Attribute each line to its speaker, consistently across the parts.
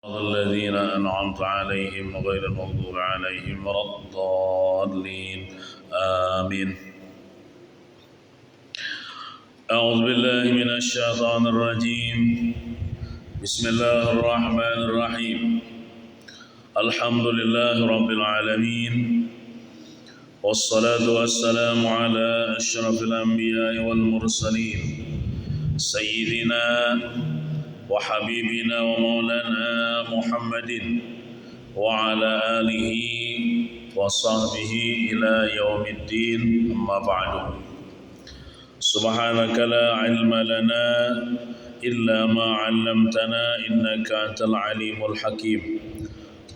Speaker 1: الذين أنعمت عليهم غير المغضوب عليهم ولا الضالين آمين. أعوذ بالله من الشيطان الرجيم. بسم الله الرحمن الرحيم. الحمد لله رب العالمين، والصلاة والسلام على أشرف الأنبياء والمرسلين سيدنا وحبيبنا ومولانا محمد وعلى آله وصحبه إلى يوم الدين. أما بعد، سبحانك لا علم لنا إلا ما علمتنا إنك أنت العليم الحكيم،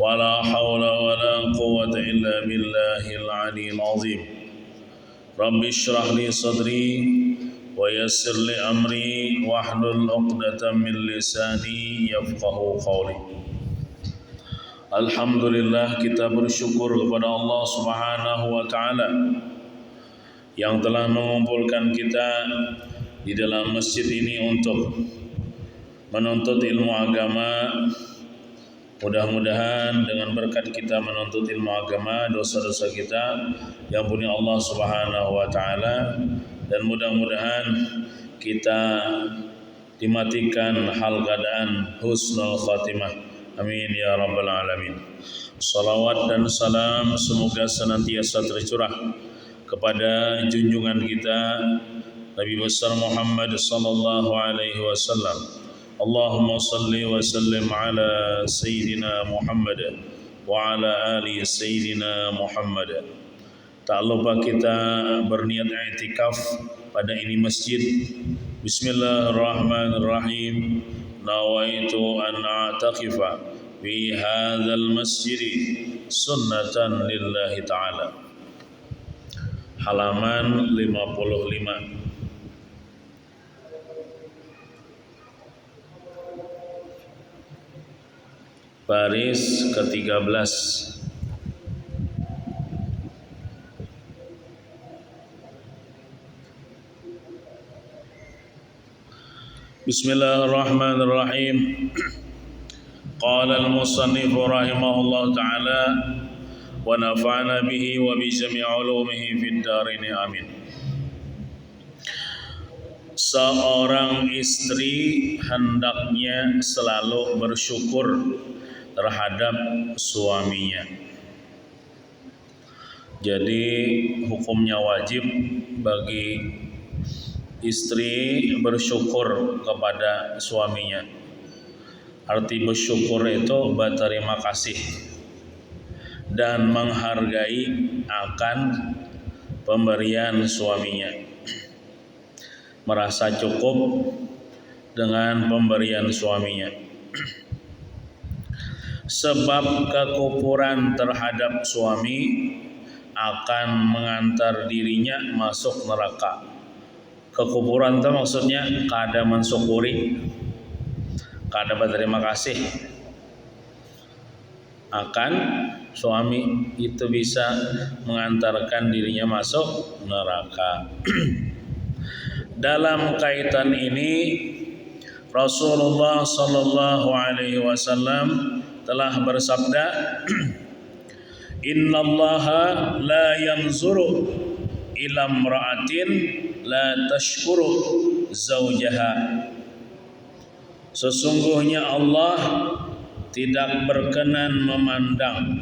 Speaker 1: ولا حول ولا قوة إلا بالله العلي العظيم. رب اشرح لي صدري ويسر لي أمري واحلل عقدة من لساني يفقهوا قولي. Alhamdulillah, kita bersyukur kepada Allah Subhanahu wa taala yang telah mengumpulkan kita di dalam masjid ini untuk menuntut ilmu agama. Mudah-mudahan dengan berkat kita menuntut ilmu agama, dosa-dosa kita diampuni Allah Subhanahu wa taala, dan mudah-mudahan kita dimatikan hal keadaan husnul khatimah. Amin ya rabbal alamin. Salawat dan salam semoga senantiasa tercurah kepada junjungan kita Nabi besar Muhammad sallallahu alaihi wasallam. Allahumma salli wa sallim ala Sayyidina Muhammad wa ala ali Sayyidina Muhammad. Tak lupa kita berniat i'tikaf pada ini masjid. Bismillahirrahmanirrahim. Nawaitu an a'takifa fi hadzal masjid sunnatan lillahi ta'ala. Halaman 55. Baris ke-13. Bismillahirrahmanirrahim. Qala al-musannif rahimahullah ta'ala wa nafa'ana bihi wa bi jami' ulumihi fid darin amin. Seorang istri hendaknya selalu bersyukur terhadap suaminya. Jadi hukumnya wajib bagi istri bersyukur kepada suaminya. Arti bersyukur itu berterima kasih dan menghargai akan pemberian suaminya. Merasa cukup dengan pemberian suaminya. Sebab kekufuran terhadap suami akan mengantar dirinya masuk neraka. Kekufuran itu maksudnya kada mensyukuri, kada berterima kasih akan suami, itu bisa mengantarkan dirinya masuk neraka. Dalam kaitan ini Rasulullah sallallahu alaihi wasallam telah bersabda, Innallaha la yanzuru ila imra'atin la tashkuru zawjaha. Sesungguhnya Allah tidak berkenan memandang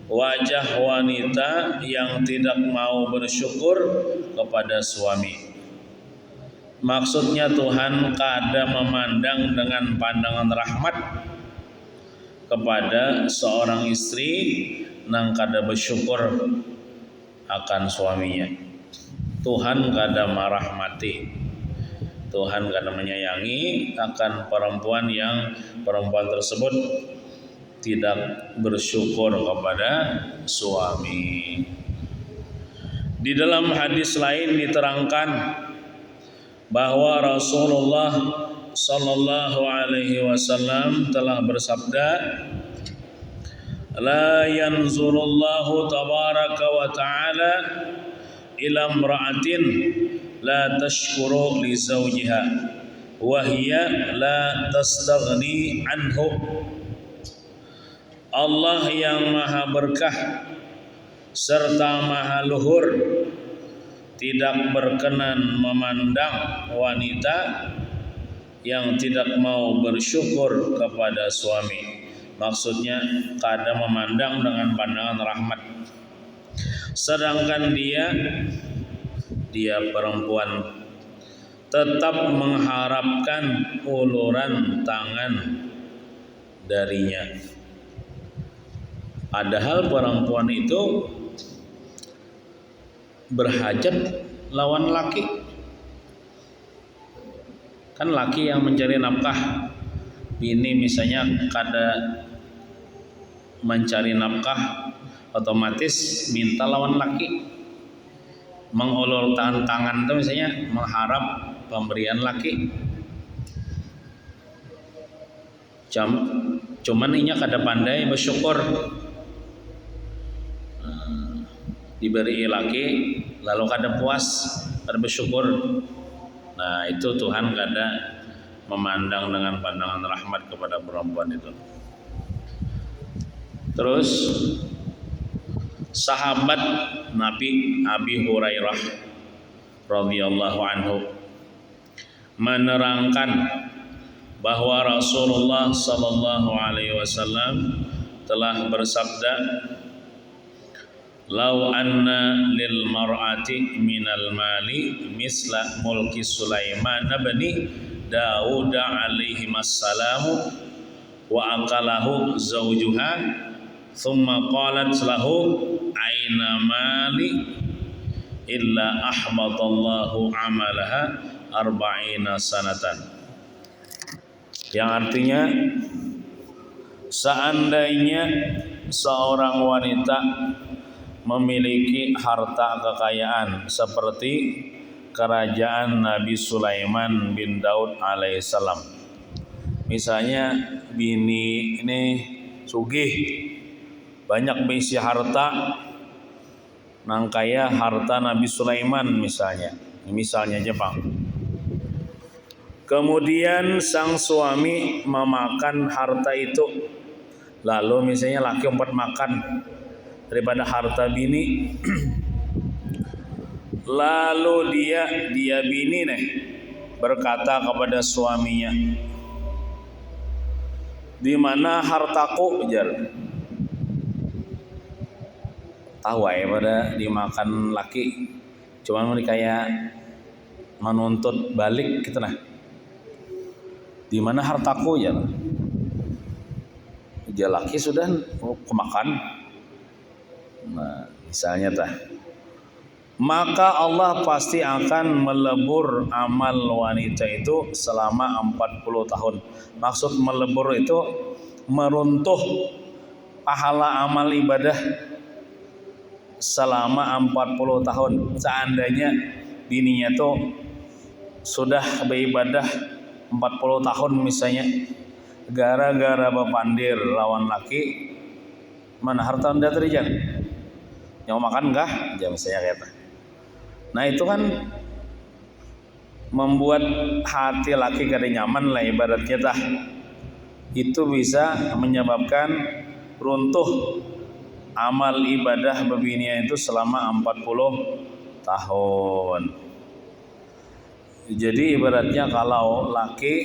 Speaker 1: wajah wanita yang tidak mau bersyukur kepada suami. Maksudnya Tuhan kada memandang dengan pandangan rahmat kepada seorang istri nang kada bersyukur akan suaminya. Tuhan kada merahmati, Tuhan kada menyayangi akan perempuan tersebut tidak bersyukur kepada suami. Di dalam hadis lain diterangkan bahwa Rasulullah sallallahu alaihi wasallam telah bersabda, La yanzurullahu tabaraka wa ta'ala ila imra'atin la tashkuru li zawjiha wahya la tastaghni anhu. Allah yang maha berkah serta maha luhur tidak berkenan memandang wanita yang tidak mau bersyukur kepada suami. Maksudnya kada memandang dengan pandangan rahmat. Sedangkan dia perempuan tetap mengharapkan uluran tangan darinya. Padahal perempuan itu berhajat lawan laki. Kan laki yang mencari nafkah. Bini misalnya kada mencari nafkah, otomatis minta lawan laki. Mengulur tangan itu misalnya mengharap pemberian laki. Cuman inya kada pandai bersyukur. Diberi laki lalu kada puas, kada bersyukur. Nah, itu Tuhan kada memandang dengan pandangan rahmat kepada perempuan itu. Terus sahabat Nabi Abi Hurairah radhiyallahu anhu menerangkan bahwa Rasulullah sallallahu alaihi wasallam telah bersabda, "Lau anna lil mar'ati minal mali misla mulki Sulaiman bin Daud alaihi wasallam wa akalahu zawjuha thumma qalat lahu aina mali illa ahbatallahu amalaha arba'ina sanatan." Yang artinya seandainya seorang wanita memiliki harta kekayaan seperti kerajaan Nabi Sulaiman bin Daud alaihissalam. Misalnya bini ini sugih, banyak berisi harta, nang kaya harta Nabi Sulaiman misalnya Jepang. Kemudian sang suami memakan harta itu, lalu misalnya laki umpat makan daripada harta bini. Lalu dia bini nih berkata kepada suaminya, "Di mana hartaku?" Jar. Tahu ya pada dimakan laki, cuman mereka kayak menuntut balik gitu nah. Di mana hartaku ya? Dia laki sudah kemakan. Nah, misalnya tah. Maka Allah pasti akan melebur amal wanita itu selama 40 tahun. Maksud melebur itu meruntuh pahala amal ibadah selama 40 tahun. Seandainya bininya tuh sudah beribadah 40 tahun misalnya, gara-gara bepandir lawan laki, mana harta anda terjadi? Yang makan enggak? Ya misalnya kata. Nah itu kan membuat hati laki kada nyaman lah ibaratnya tah. Itu bisa menyebabkan runtuh amal ibadah bebinian itu selama 40 tahun. Jadi ibaratnya kalau laki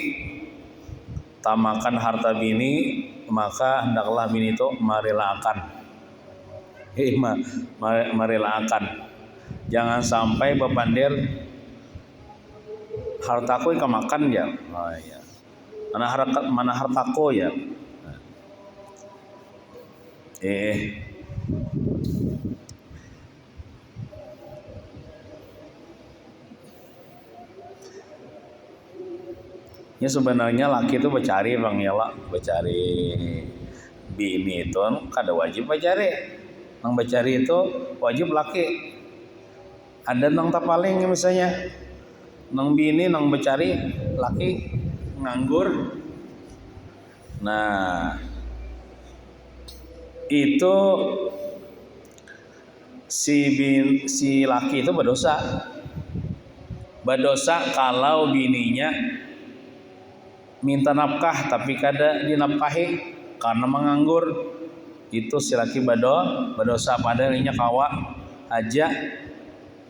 Speaker 1: tak makan harta bini, maka hendaklah bini itu merelakan. Merelakan. Jangan sampai bepandir hartaku yang makan ya. Oh, ya. Mana hartaku ya. Ya sebenarnya laki itu mencari bang ya lah, mencari bini itu kada wajib mencari. Nang mencari itu wajib laki. Ada nang tapaling misalnya, nang bini nang mencari laki nganggur. Nah itu si laki itu berdosa kalau bininya
Speaker 2: minta nafkah tapi kada dinafkahi karena menganggur, itu si laki berdosa. Padahalnya kawa aja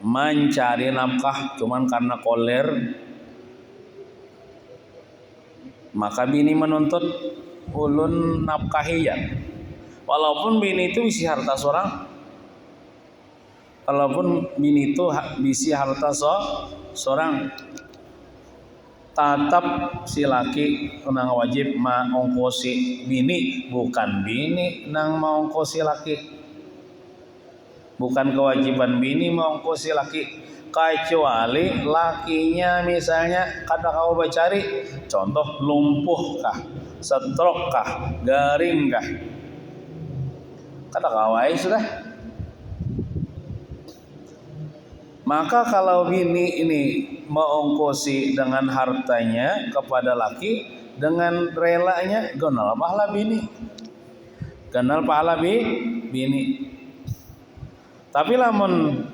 Speaker 2: mencari nafkah cuman karena koler, maka bini menuntut ulun nafkahi ya. Walaupun bini itu isi harta seorang, walaupun bini itu bisi harta seorang, tetap si laki nang wajib maongkosi bini, bukan bini nang maongkosi laki. Bukan kewajiban bini maongkosi laki, kecuali lakinya misalnya kada kau bacari, contoh lumpuh kah, stroke kah, garing kah, kada kawai sudah. Maka kalau bini ini mengongkosi dengan hartanya kepada laki dengan relanya, gonal pahala bini, gonal pahala bini. Tapi lamun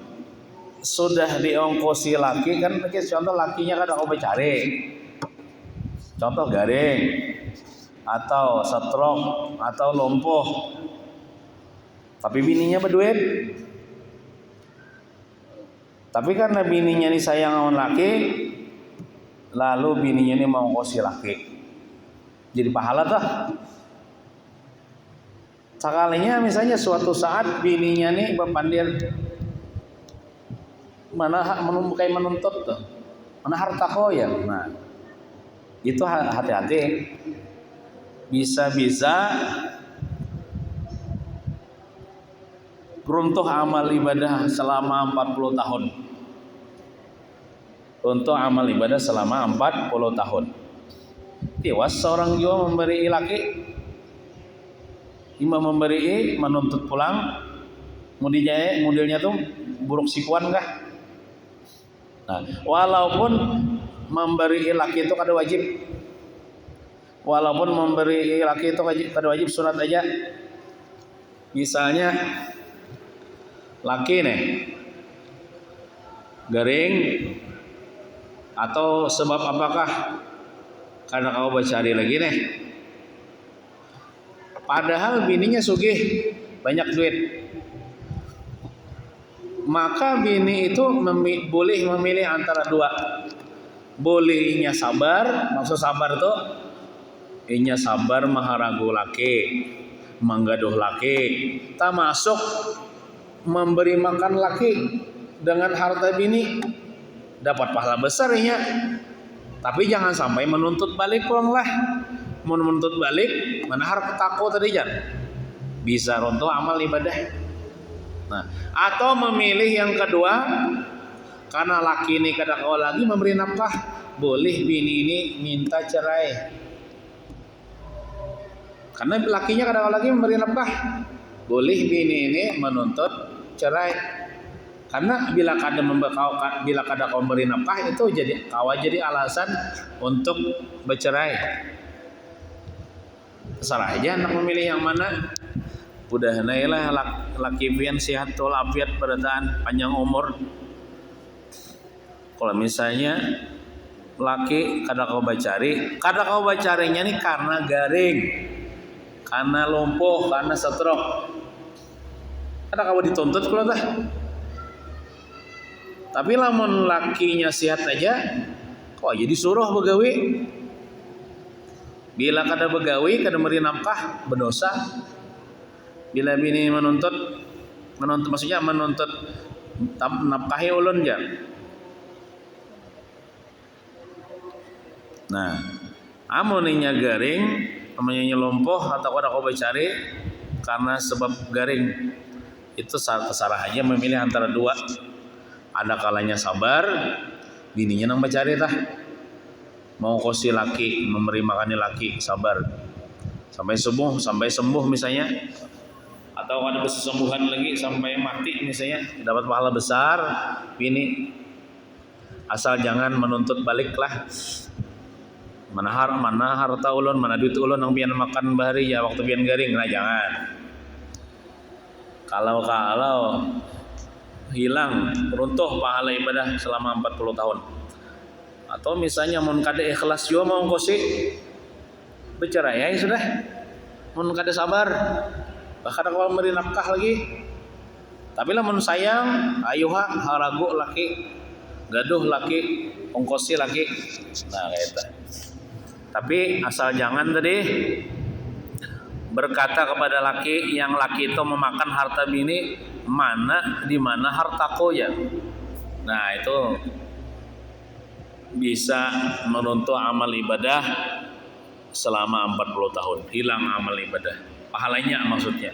Speaker 2: sudah diongkosi laki kan, contoh lakinya kan aku cari, contoh garing atau stroke atau lumpuh, tapi bininya berduit. Tapi karena bininya ini sayang sama laki, lalu bininya ini mau ngongkosi laki, jadi pahala tuh. Sekalinya misalnya suatu saat bininya nih berpandir mana menuntut tuh, mana harta koya, nah itu hati-hati, bisa-bisa runtuh amal ibadah selama 40 tahun. Untuk amal ibadah selama 40 tahun. Tiwas seorang jiwa memberi laki, imam memberi menuntut pulang, modelnya tuh buruk sikuan kah? Nah, walaupun memberi laki itu kada wajib, walaupun memberi laki itu kada wajib, surat aja. Misalnya laki nih garing atau sebab apakah karena kau bacari lagi nih, padahal bininya sugih banyak duit, maka bini itu boleh memilih antara dua. Bolehnya sabar, maksud sabar itu inya sabar maharagu laki, menggaduh laki, termasuk memberi makan laki dengan harta bini, dapat pahala besar inya. Tapi jangan sampai menuntut balik pulang lah. Menuntut balik mana harap takut tadi jan, bisa runtuh amal ibadah. Nah, atau memilih yang kedua, karena laki ini kada kau lagi memberi nafkah, boleh bini ini minta cerai. Karena lakinya kada kau lagi memberi nafkah, boleh bini ini menuntut cerai. Karena bila kada kau memberi nafkah itu jadi alasan untuk bercerai. Terserah aja anak memilih yang mana. Udah nailah laki pian sehat walafiat berdaan panjang umur. Kalau misalnya laki kada kau bacarinya nih karena garing, karena lumpuh, karena stroke, kada kau dituntut kalau dah. Tapi lamun lakinya sehat aja, kok jadi suruh begawi. Bila kada begawi, kada memberi nafkah, berdosa. Bila bini menuntut maksudnya menuntut nafkahi ulun ja. Nah, amoninya garing, namanya lumpuh atau kada kau bacari karena sebab garing, itu terserah aja memilih antara dua. Ada kalanya sabar, bininya nang bacari tah. Mau kosi laki, memberi makan laki, sabar sampai sembuh misalnya, atau ada kesembuhan lagi sampai mati misalnya, dapat pahala besar bini. Asal jangan menuntut balik lah. Mana harta ulun, mana duit ulun yang pian makan bahari ya waktu pian garing, nah jangan. Kalau hilang runtuh pahala ibadah selama 40 tahun. Atau misalnya mun kada ikhlas jua mau kosi bercerai ya sudah. Mun kada sabar bahkan kalau memberi nafkah lagi. Tapi lah mun sayang ayuha haragu laki gaduh laki ongkosi laki. Nah kayak tapi asal jangan tadi berkata kepada laki yang laki itu memakan harta bini, di mana hartaku ya. Nah itu bisa menuntut amal ibadah selama 40 tahun, hilang amal ibadah, pahalanya maksudnya.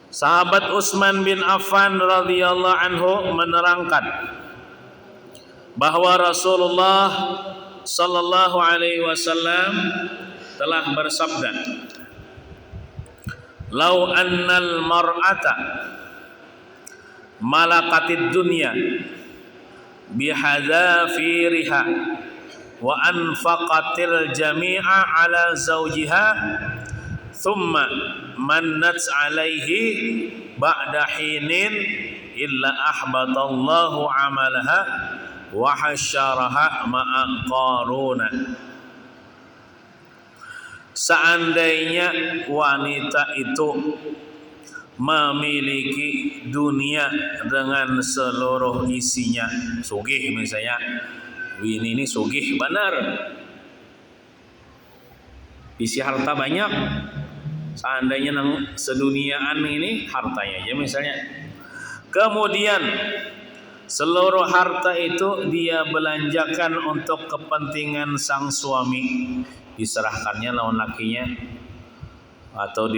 Speaker 2: Sahabat Utsman bin Affan radhiyallahu anhu menerangkan bahwa Rasulullah sallallahu alaihi wasallam telah bersabda, "Lau annal mar'ata malakatid dunya bihadzafiriha wa anfaqatil jami'a ala zawjiha thumma mannat alaihi ba'da hinin illa ahbatallahu amalaha wa hasyaraha ma'a qaruna." Seandainya wanita itu memiliki dunia dengan seluruh isinya, sugih misalnya, ini sugih benar, isi harta banyak, seandainya seduniaan ini hartanya aja misalnya, kemudian seluruh harta itu dia belanjakan untuk kepentingan sang suami, diserahkannya lawan lakinya atau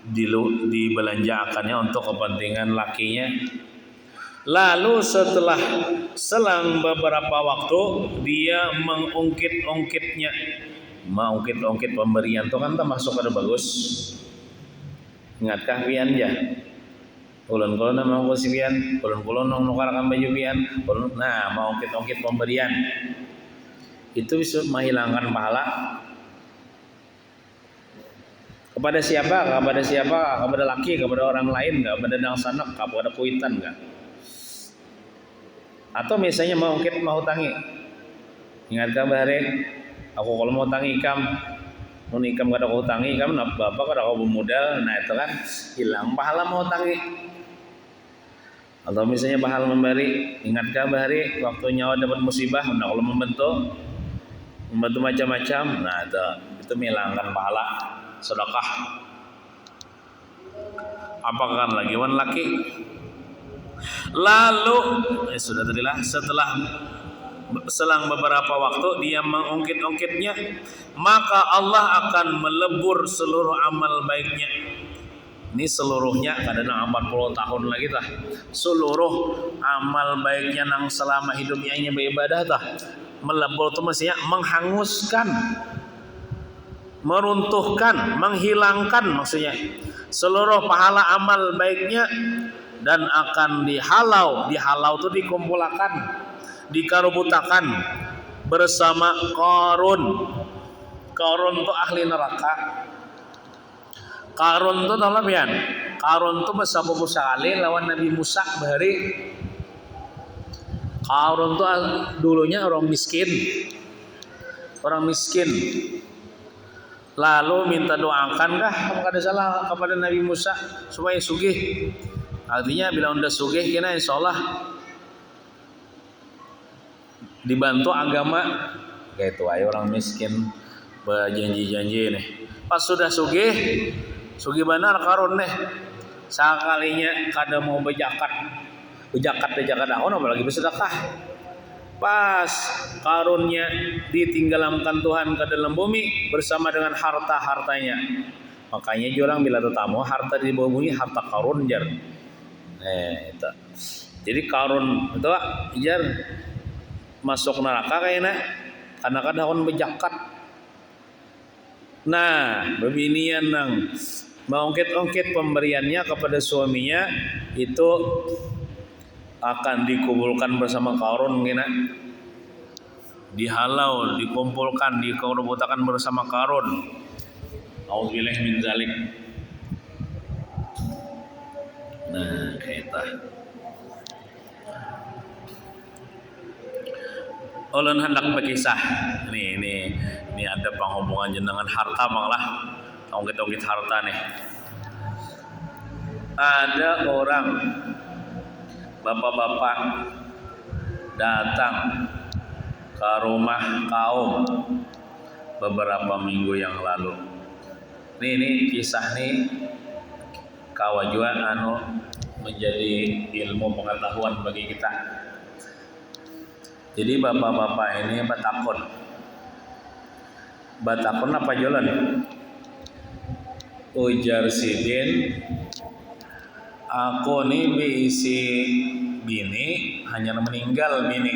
Speaker 2: dibelanjakannya untuk kepentingan lakinya. Lalu setelah selang beberapa waktu dia mengungkit-ungkitnya. Mengungkit-ungkit pemberian itu kan termasuk ada bagus. Ingatkah pian ya? Ulun-ulun mau kasih pian, ulun-ulun nukarkan baju pian. Nah, mau ungkit-ungkit pemberian. Itu bisa menghilangkan pahala. Kepada siapa? Kepada siapa? Kepada laki, kepada orang lain enggak? Kepada dangsanak, kepada kuitan enggak? Atau misalnya mau ungkit mau tangi. Ingatkah bahare? Aku kalau mau tangi ikam, mau ikam kada kau tangi ikam, bapak kada kau bermodal, nah itu kan hilang pahala mau tangi. Atau misalnya pahala memberi, ingatkah bahari waktu nyawa dapat musibah, nah kalau membantu macam-macam, nah itu menghilangkan pahala sedekah. Apakah lagi wan laki? Lalu sudah tadilah setelah selang beberapa waktu dia mengungkit-ungkitnya, maka Allah akan melebur seluruh amal baiknya. Ini seluruhnya kadang 40 tahun lagi tah. Seluruh amal baiknya nang selama hidupnya ini beribadah tah. Melebur itu maksudnya menghanguskan, meruntuhkan, menghilangkan maksudnya seluruh pahala amal baiknya, dan akan dihalau itu dikumpulkan, dikarubutakan bersama Qarun. Qarun itu ahli neraka. Qarun itu tahu pian? Qarun itu bersama sekali lawan Nabi Musa bahari. Qarun itu dulunya orang miskin. Lalu minta doakan kah kada salah kepada Nabi Musa supaya sugih. Artinya bila udah sugih kena insyaallah dibantu agama. Kayak itu ayo orang miskin berjanji-janji nih. Pas sudah sugih benar Qarun nih. Sakalinya kada mau bejakat dahon apalagi bersedekah. Pas karunnya ditinggalkan Tuhan ke dalam bumi bersama dengan harta-hartanya. Makanya orang bila tetamu harta di bawah bumi harta Qarun jar. Itu. Jadi Qarun itu jar masuk neraka kayaknya karena kadahon bejakat. Nah, bebinian nang mengungkit-ungkit pemberiannya kepada suaminya itu akan dikumpulkan bersama Qarun gina. Dihalau, dikumpulkan, dikerubutakan bersama Qarun. Auzubillah min zalik. Nah, kita ulun hendak berkisah. Ini ada penghubungan jenengan harta banglah. Ongkit-ongkit harta nih. Ada orang bapak-bapak datang ke rumah kaum beberapa minggu yang lalu. Ini kisah nih kawajuan menjadi ilmu pengetahuan bagi kita. Jadi bapak-bapak ini batakon apa jalan? Ujar sidin, aku nih bisi bini hanya meninggal bini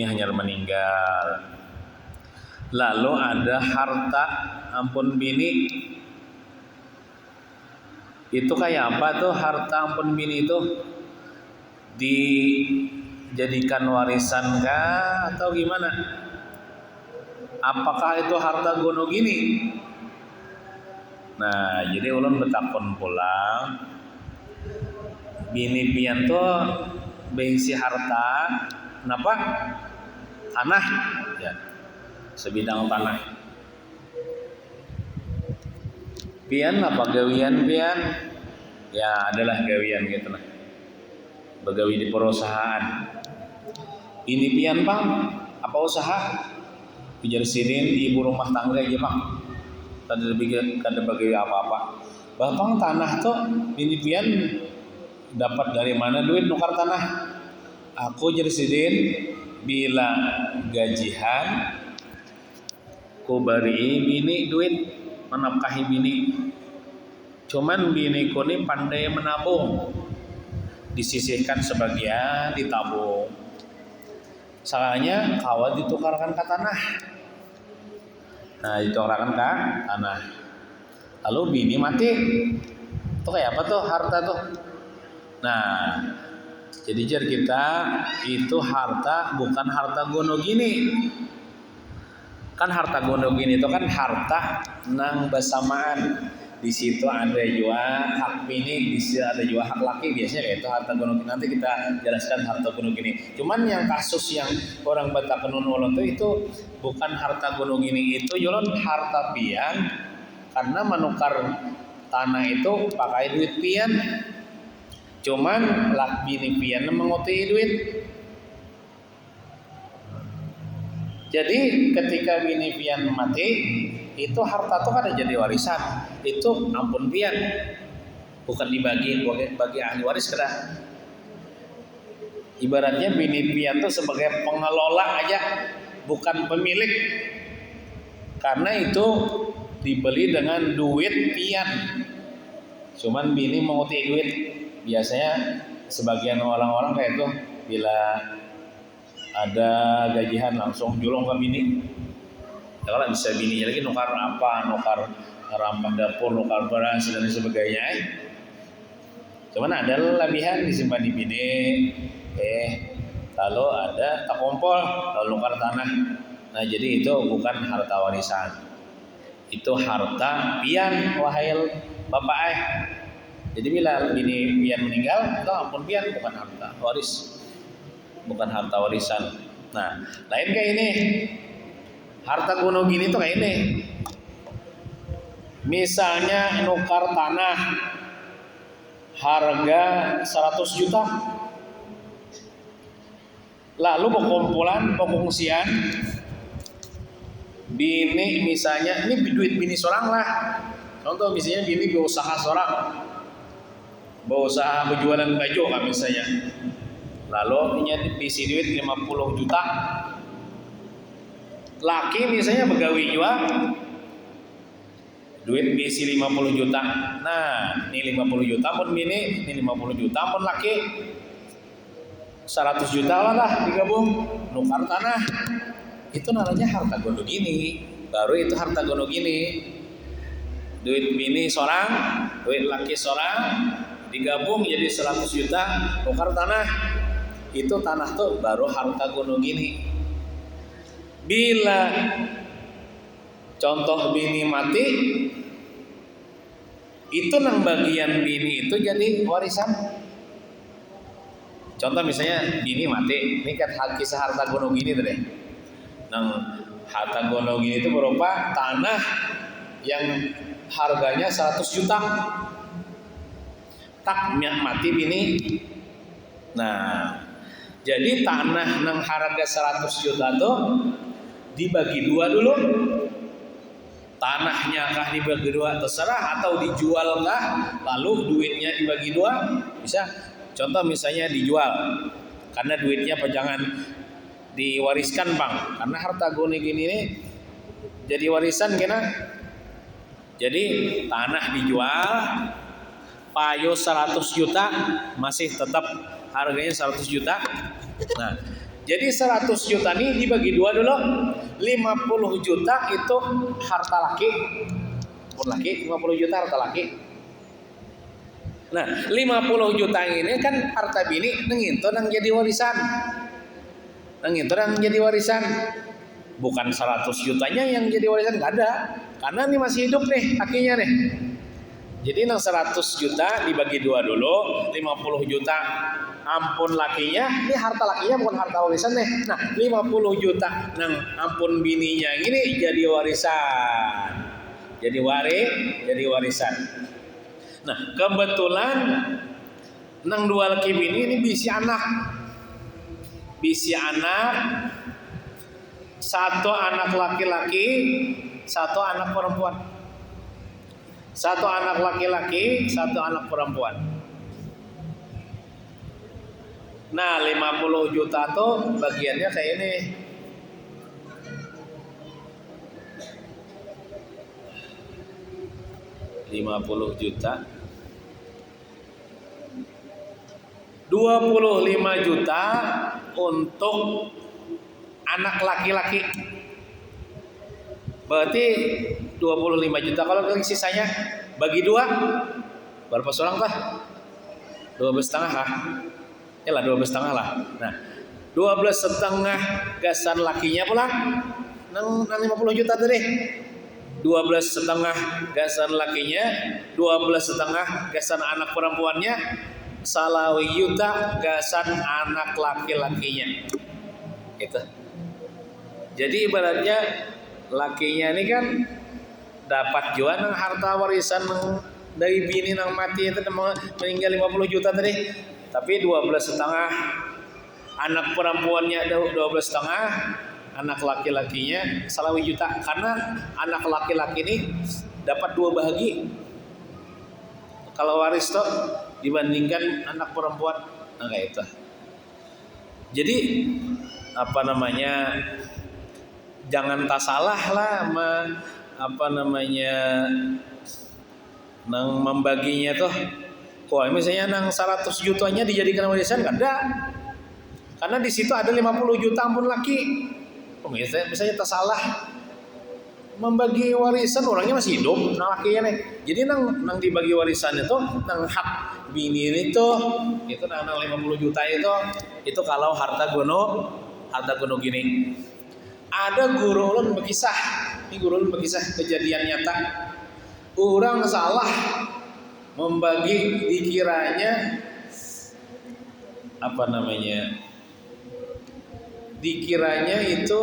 Speaker 2: hanya meninggal. Lalu ada harta ampun bini. Itu kayak apa tuh harta ampun bini itu? Dijadikan warisan kah atau gimana? Apakah itu harta gono gini? Nah, jadi ulun betakon pulang. Bini pian tuh berisi harta, kenapa? Tanah, ya, sebidang tanah. Pian apa gawian pian? Ya, adalah gawian gitu lah. Begawi di perusahaan. Ini pian bang, apa usaha? Ujar sidin ibu rumah tangga aja bang. Kada bagi apa-apa. Bapang tanah tuh ini pian dapat dari mana duit nukar tanah? Aku jadi sidin bila gajihan ku bari bini duit menafkahi bini. Cuman bini ku ni pandai menabung. Disisihkan sebagian ditabung. Soalnya kawat ditukarkan ke tanah. Nah, ditukarkan ke tanah. Lalu bini mati. Itu kayak apa tuh harta tuh? Nah, jadi jar kita itu harta bukan harta gono gini. Kan harta gono gini itu kan harta nang bersamaan. Di situ ada juga hak bini, di situ ada juga hak laki, biasanya itu harta gono gini. Nanti kita jelaskan harta gono gini. Cuman yang kasus yang orang Batakenun ulun itu bukan harta gono gini, itu ulun harta pian karena menukar tanah itu pakai duit pian. Cuman lak bini pian menguti duit. Jadi ketika bini pian mati, itu harta tuh kada jadi warisan. Itu ampun pian. Bukan dibagi bagi ahli waris kada. Ibaratnya bini pian tuh sebagai pengelola aja, bukan pemilik. Karena itu dibeli dengan duit pian. Cuman bini menguti duit. Biasanya sebagian orang-orang kayak itu bila ada gajian langsung julung ke bini. Ya kalau bisa bininya lagi nukar apa, nukar rampah dapur, nukar beras dan sebagainya. Cuman ada lebihan disimpan di bini. Lalu ada tak kompol, lalu nukar tanah. Nah, jadi itu bukan harta warisan. Itu harta pian wahai bapak. Jadi bila bini pian meninggal, itu ampun pian, bukan harta waris. Bukan harta warisan. Nah, lain kayak ini. Harta kuno gini tuh kayak ini. Misalnya nukar tanah harga 100 juta. Lalu pengumpulan, pengungsian bini misalnya, ini duit bini seorang lah. Contoh misalnya bini berusaha seorang. Berusaha berjualan baju kan misalnya. Lalu ini diisi duit 50 juta. Laki misalnya begawi juga. Duit diisi 50 juta. Nah, ini 50 juta pun bini, ini 50 juta pun laki. 100 juta lah digabung. Nukar tanah. Itu namanya harta gono gini. Baru itu harta gono gini. Duit bini seorang, duit laki seorang, digabung jadi 100 juta, nukar tanah. Itu tanah tuh baru harta gono gini. Bila contoh bini mati, itu nang bagian bini itu jadi warisan. Contoh misalnya bini mati, ini kan kisah harta gono gini tuh deh. Nang harta gono gini itu berupa tanah yang harganya 100 juta. Tak mati bini. Nah, jadi tanah nang harga 100 juta tuh dibagi dua dulu. Tanahnya kah dibagi dua terserah, atau dijual kah lalu duitnya dibagi dua, bisa. Contoh misalnya dijual karena duitnya jangan diwariskan bang, karena harta goni gini ini jadi warisan kena. Jadi tanah dijual payo 100 juta masih tetap harganya 100 juta. Nah, jadi 100 juta ini dibagi dua dulu. 50 juta itu harta laki. Pun laki 50 juta harta laki. Nah, 50 juta ini kan harta bini nengito nang jadi warisan. Nengito nang jadi warisan. Bukan 100 jutanya yang jadi warisan, enggak ada. Karena ini masih hidup nih lakinya nih. Jadi nang 100 juta dibagi dua dulu, 50 juta ampun lakinya, ini harta lakinya bukan harta warisan nih. Nah, 50 juta nang ampun bininya ini jadi warisan. Jadi warisan. Nah, kebetulan nang dua laki bini ini bisi anak. Satu anak laki-laki, satu anak perempuan. Satu anak laki-laki, satu anak perempuan. Nah, 50 juta tuh bagiannya kayak ini. $50 juta. 25 juta untuk anak laki-laki. Berarti 25 juta. Kalau sisanya bagi dua, berapa seorang tah? 12,5 lah. Ya lah 12,5 lah. Nah, 12,5 gasan lakinya pula nang 50 juta tadi. 12,5 gasan lakinya, 12,5 gasan anak perempuannya, salawi juta gasan anak laki-lakinya. Itu. Jadi ibaratnya lakinya ini kan dapat juga nang harta warisan dari bini nang mati itu meninggal 50 juta tadi. Tapi 12,5 anak perempuannya 12,5, anak laki-lakinya salawi juta, karena anak laki-laki ini dapat 2 bahagi kalau waris tuh dibandingkan anak perempuan. Nah kayak itu. Jadi jangan tak salah lah nang membaginya tuh. Wah, misalnya nang 100 jutanya dijadikan warisan kan ada. Karena di situ ada 50 juta ampun laki. Misalnya tak salah membagi warisan, orangnya masih hidup, nang lakinya nih. Jadi nang dibagi warisan itu nang hak bini itu nang 50 juta itu kalau harta gono gini. Ada guru ulun berkisah. Ini guru ulun berkisah kejadian nyata. Orang salah membagi, dikiranya itu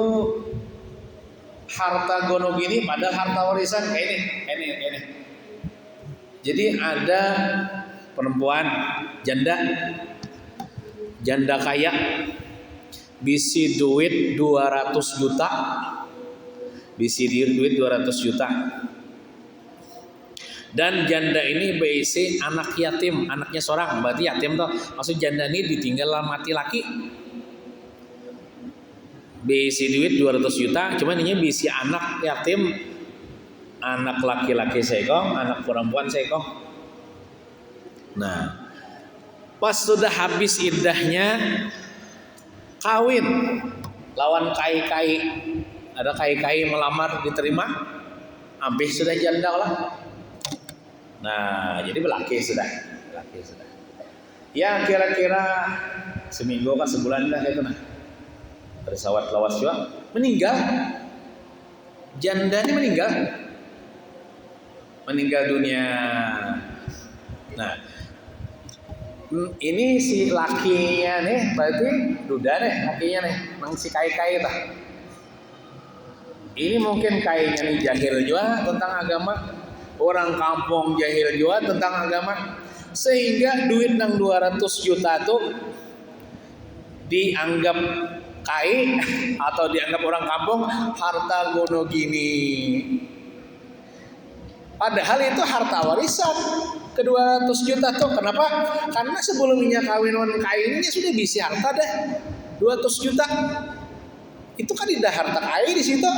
Speaker 2: harta gono gini, padahal harta warisan kayak ini. Jadi ada perempuan janda kaya, bisi duit 200 juta. Dan janda ini berisi anak yatim, anaknya seorang, berarti yatim tuh. Maksud janda ini ditinggal mati laki. Berisi duit 200 juta, cuman ini berisi anak yatim, anak laki-laki sekong, anak perempuan sekong. Nah, pas sudah habis iddahnya kawin lawan kai-kai, ada kai-kai melamar diterima, habis sudah janda lah. Nah, jadi belaki sudah. Ya kira-kira seminggu kan sebulan dah itu nah. Bersawat lawas juga meninggal. Janda ini meninggal dunia. Nah, Ini si lakinya nih, berarti duda nih lakinya nih, nang si kai-kai tah. Ini mungkin kainya nih jahil juga tentang agama, orang kampung jahil juga tentang agama, sehingga duit nang 200 juta tuh dianggap kai atau dianggap orang kampung harta gono gini. Padahal itu harta warisan ke 200 juta tuh. Kenapa? Karena sebelumnya kawinan kai ini sudah bisa harta deh 200 juta. Itu kan tidak harta kai di situ.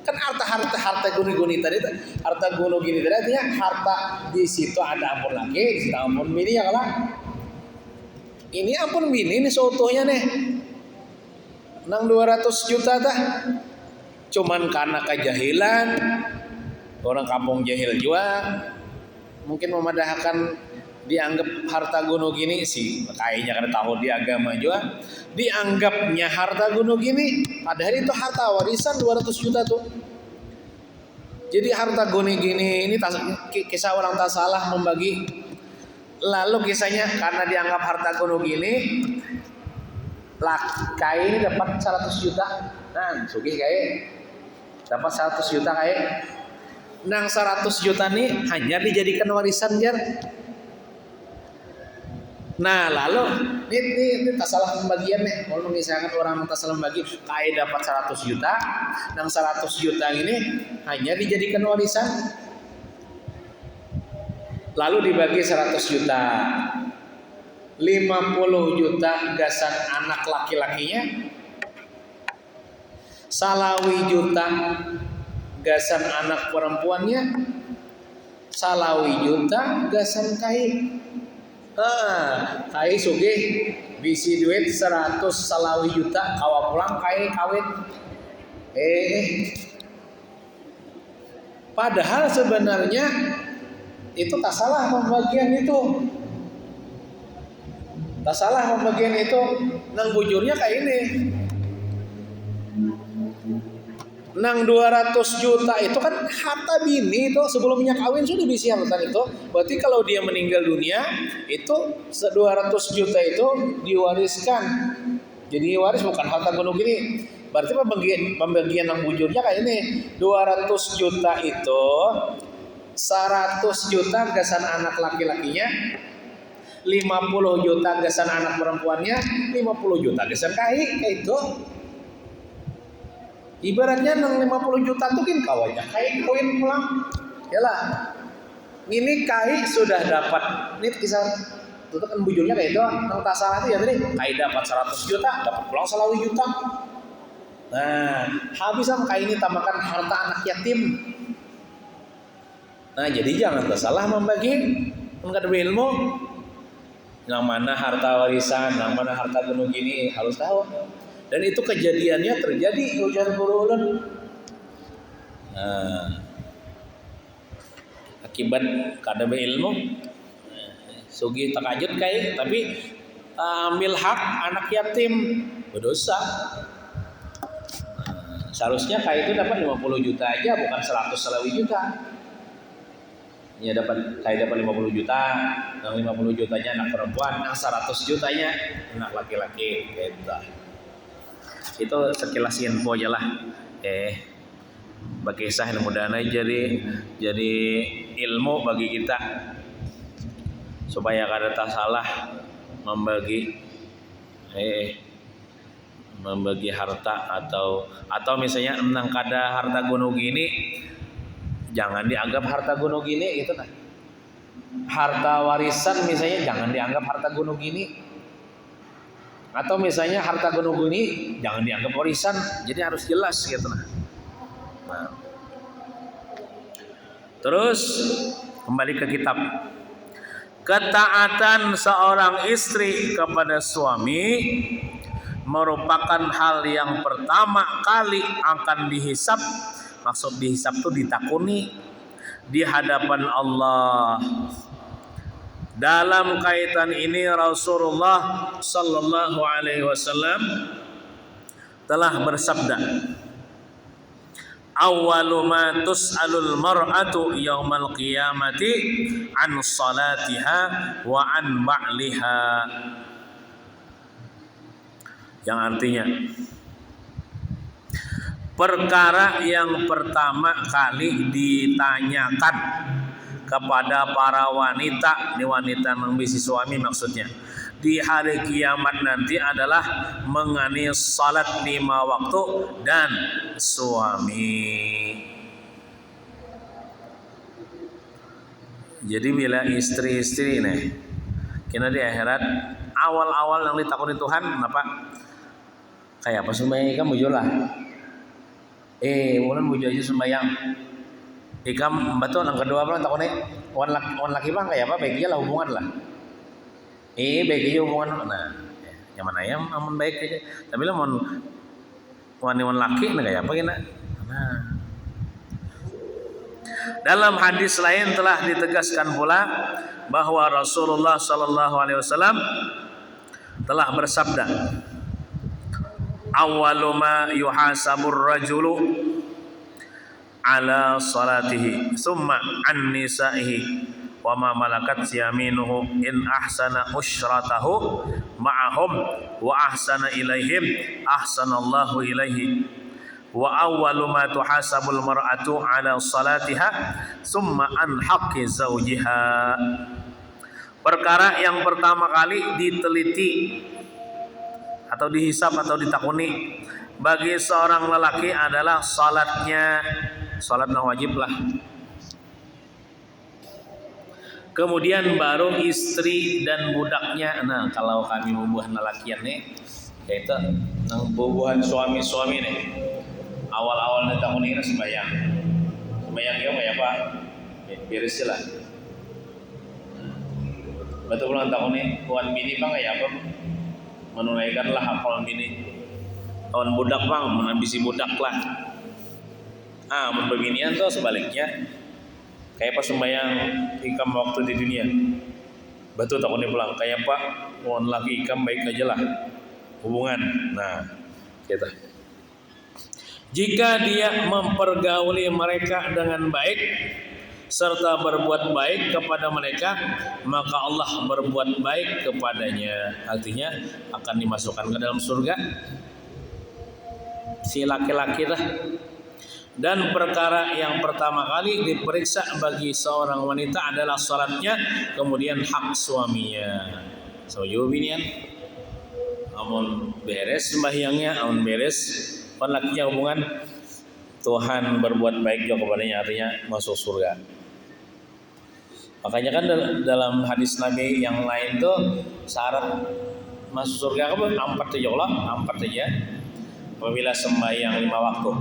Speaker 2: Kan harta guni-guni tadi, harta gono gini tadi artinya harta di situ ada ampun lagi, di situ ampun bini ya kalah. Ini ampun bini nih seutuhnya nih. Nang 200 juta dah. Cuman karena kejahilan, orang kampung jahil juga mungkin memadahkan dianggap harta gono gini sih, kayaknya karena tahu di agama juga dianggapnya harta gono gini, padahal itu harta warisan 200 juta tuh. Jadi harta gono gini ini kisah orang tak salah membagi. Lalu kisahnya karena dianggap harta gono gini, kai ini dapat 100 juta. Nah, sugih kayak dapat 100 juta kayak. Nang 100 juta nih hanya dijadikan warisan jar. Nah lalu ini tak salah pembagian nih. Kalau misalkan orang tak salah membagi, kai dapat 100 juta, nang 100 juta ini hanya dijadikan warisan. Lalu dibagi 100 juta, 50 juta gasan anak laki-lakinya, salawi juta gasan anak perempuannya, salawi juta gasan kai. Kai sugih bisi duit 100 salawi juta kawa pulang kai kawin. Padahal sebenarnya itu tak salah pembagian itu. Tak salah pembagian itu. Nang bujurnya kayak ini. Nang 200 juta itu kan harta bini itu sebelumnya kawin sudah bisa harta itu. Berarti kalau dia meninggal dunia itu 200 juta itu diwariskan. Jadi waris bukan harta gunung gini. Berarti pembagian nang bujurnya kayak ini. 200 juta itu 100 juta gasan anak laki-lakinya, 50 juta gasan anak perempuannya, 50 juta gasan kai kayak itu. Ibaratnya nang 50 juta tuh kan kawanya kai koin pulang. Yalah. Ini kai sudah dapat. Ini kisah itu kan bujurnya kayak itu. Nang tak salah itu ya tadi kai dapat 100 juta, dapat pulang salawi juta. Nah, habis sama kai ini tambahkan harta anak yatim. Nah, jadi jangan salah membagi. Enggak ada ilmu. Yang mana harta warisan, yang mana harta gunung gini harus tahu. Dan itu kejadiannya terjadi ujar guru ulun. Nah, akibat kada berilmu, sugi takajut kayak, tapi ambil hak anak yatim berdosa. Seharusnya kayak itu dapat 50 juta aja, bukan 100 salawi juta. Ya dapat kayak dapat 50 juta, yang 50 jutanya anak perempuan, yang 100 jutanya anak laki-laki, gitu. Itu sekilas info aja lah. Bagi kisah mudah-mudahan jadi ilmu bagi kita supaya kada tak salah membagi harta atau misalnya nang kada harta gunung gini jangan dianggap harta gunung gini gitu nah. Harta warisan misalnya jangan dianggap harta gunung gini. Atau misalnya harta gunung gini jangan dianggap warisan, jadi harus jelas gitu nah. Terus kembali ke kitab. Ketaatan seorang istri kepada suami merupakan hal yang pertama kali akan dihisab. Maksud dihisab itu ditakuni di hadapan Allah. Dalam kaitan ini Rasulullah sallallahu alaihi wasallam telah bersabda, awwalu ma tus'alul mar'atu yaumal qiyamati an salatiha wa an ba'liha. Yang artinya perkara yang pertama kali ditanyakan kepada para wanita, ini wanita yang bisi suami maksudnya, di hari kiamat nanti adalah mengenai salat 5 waktu dan suami. Jadi bila istri-istri nih kena di akhirat awal-awal yang ditakuni Tuhan kenapa? Kayak apa sembahyang ikam bujur lah. Bulan bujur aja sembahyang. Ikam betul yang kedua apa takuni? Wan laki bang kayak apa? Baik aja lah hubungan lah. Baik aja hubungan. Nah, yang mana ya aman baik aja. Tapi lah wan laki nah kayak apa kena? Nah. Dalam hadis lain telah ditegaskan pula bahwa Rasulullah sallallahu alaihi wasallam telah bersabda, awwalu ma yuhasabur rajulu ala salatihi summa an nisaihi wa ma malakat yaminuhu in ahsana usyratahu ma'ahum wa ahsana ilaihim ahsanallahu ilaihi wa awwalu ma tuhasabul mar'atu ala salatiha summa an haqqi zawjiha. Perkara yang pertama kali diteliti atau dihisab atau ditakuni bagi seorang lelaki adalah salatnya, salat yang wajib lah. Kemudian baru istri dan budaknya. Nah, kalau kami bubuhan lelakian nih, yaitu nang bubuhan suami-suami nih. Awal-awal ditakuni ini sembahyang. Sembahyang dia kayak apa? Beres lah. Betul pulang takuni, kawan bini bang kayak apa? Menunaikanlah hafal bini. Kawan budak bang, menambisi budak lah. Berbeginian tuh sebaliknya. Kayak pas sembahyang ikam waktu di dunia. Betul takuni pulang. Kayak apa? Kawan laki ikam baik aja lah. Hubungan. Nah, kita. Jika dia mempergauli mereka dengan baik serta berbuat baik kepada mereka, maka Allah berbuat baik kepadanya. Artinya akan dimasukkan ke dalam surga si laki-laki lah. Dan perkara yang pertama kali diperiksa bagi seorang wanita adalah salatnya, kemudian hak suaminya. Setuju binian? Amun beres sembahyangnya, amun beres lakinya hubungan, Tuhan berbuat baik juga kepadanya, artinya masuk surga. Makanya kan dalam hadis Nabi yang lain tuh syarat masuk surga apa? 4 aja. Apabila sembahyang 5 waktu,